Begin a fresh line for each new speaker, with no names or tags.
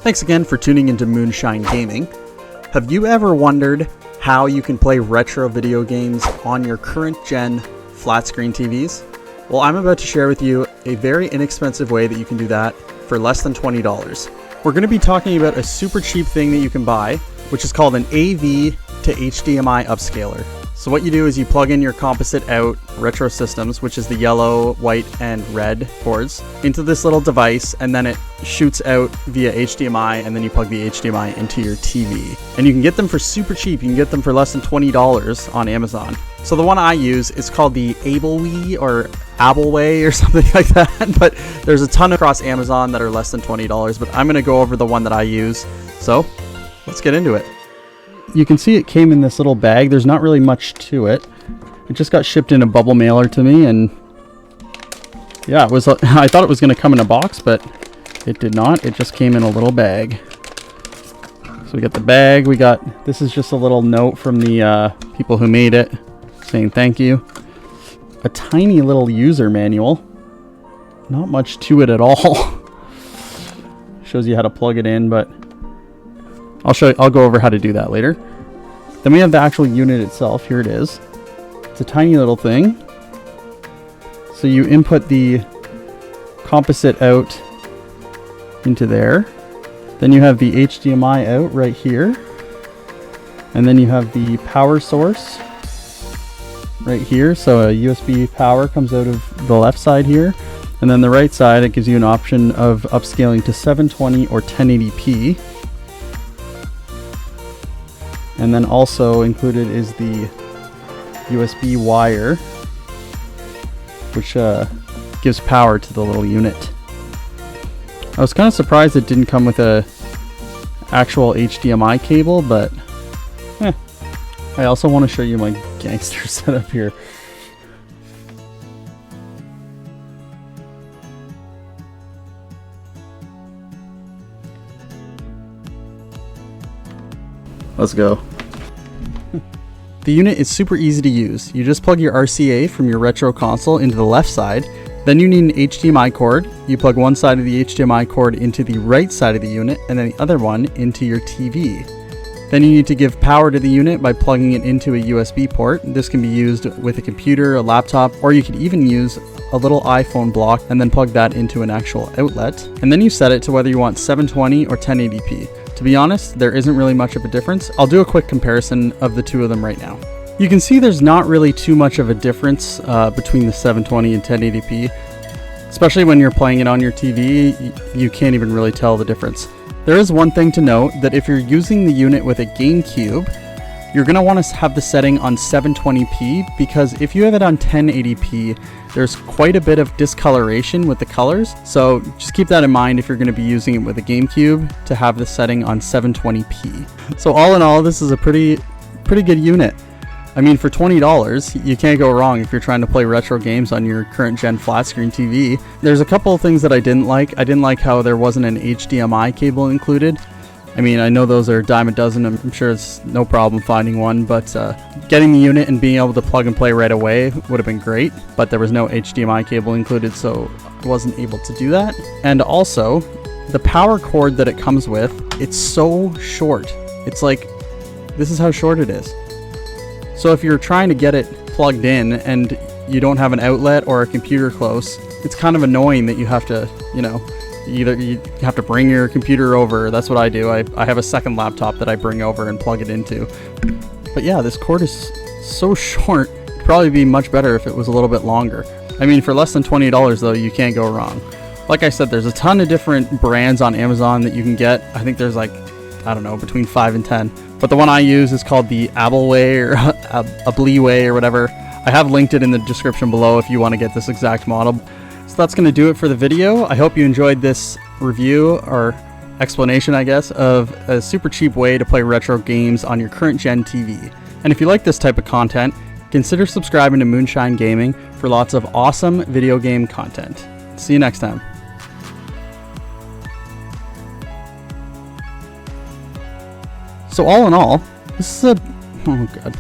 Thanks again for tuning into Moonshine Gaming. Have you ever wondered how you can play retro video games on your current gen flat screen TVs? Well, I'm about to share with you a very inexpensive way that you can do that for less than $20. We're going to be talking about a super cheap thing that you can buy, which is called an AV to HDMI upscaler. So what you do is you plug in your composite out retro systems, which is the yellow, white, and red ports, into this little device, and then it shoots out via HDMI, and then you plug the HDMI into your TV. And you can get them for super cheap. You can get them for less than $20 on Amazon. So the one I use is called the Ableway or Appleway or something like that, but there's a ton across Amazon that are less than $20, but I'm going to go over the one that I use. So let's get into it. You can see it came in this little bag. There's not really much to it. It just got shipped in a bubble mailer to me, and yeah, it was. I thought it was going to come in a box, but it did not. It just came in a little bag. So we got the bag. We got, this is just a little note from the people who made it saying thank you. A tiny little user manual. Not much to it at all. Shows you how to plug it in, but I'll go over how to do that later. Then we have the actual unit itself. Here it is. It's a tiny little thing. So you input the composite out into there. Then you have the HDMI out right here. And then you have the power source right here. So a USB power comes out of the left side here. And then the right side, it gives you an option of upscaling to 720 or 1080p. And then also included is the USB wire, which gives power to the little unit. I was kind of surprised it didn't come with a actual HDMI cable, but I also want to show you my gangster setup here. Let's go. The unit is super easy to use. You just plug your RCA from your retro console into the left side. Then you need an HDMI cord. You plug one side of the HDMI cord into the right side of the unit, and then the other one into your TV. Then you need to give power to the unit by plugging it into a USB port. This can be used with a computer, a laptop, or you could even use a little iPhone block and then plug that into an actual outlet. And then you set it to whether you want 720 or 1080p. To be honest, there isn't really much of a difference. I'll do a quick comparison of the two of them right now. You can see there's not really too much of a difference between the 720 and 1080p. Especially when you're playing it on your TV, you can't even really tell the difference. There is one thing to note, that if you're using the unit with a Gamecube, you're going to want to have the setting on 720p, because if you have it on 1080p, there's quite a bit of discoloration with the colors. So just keep that in mind if you're going to be using it with a Gamecube, to have the setting on 720p. So all in all, this is a pretty good unit. I mean, for $20, you can't go wrong if you're trying to play retro games on your current gen flat screen TV. There's a couple of things that I didn't like. I didn't like how there wasn't an HDMI cable included. I mean, I know those are a dime a dozen. I'm sure it's no problem finding one, but getting the unit and being able to plug and play right away would have been great, but there was no HDMI cable included, so I wasn't able to do that. And also, the power cord that it comes with, it's so short. It's like, this is how short it is. So if you're trying to get it plugged in and you don't have an outlet or a computer close, it's kind of annoying that you have to, either you have to bring your computer over. That's what I do. I have a second laptop that I bring over and plug it into. But yeah, this cord is so short. It'd probably be much better if it was a little bit longer. I mean, for less than $20 though, you can't go wrong. Like I said, there's a ton of different brands on Amazon that you can get. I think there's like, I don't know, between 5 and 10. But the one I use is called the Appleway or Ableway or whatever. I have linked it in the description below if you want to get this exact model. So that's going to do it for the video. I hope you enjoyed this review or explanation, I guess, of a super cheap way to play retro games on your current gen TV. And if you like this type of content, consider subscribing to Moonshine Gaming for lots of awesome video game content. See you next time. So all in all, this is a... oh god.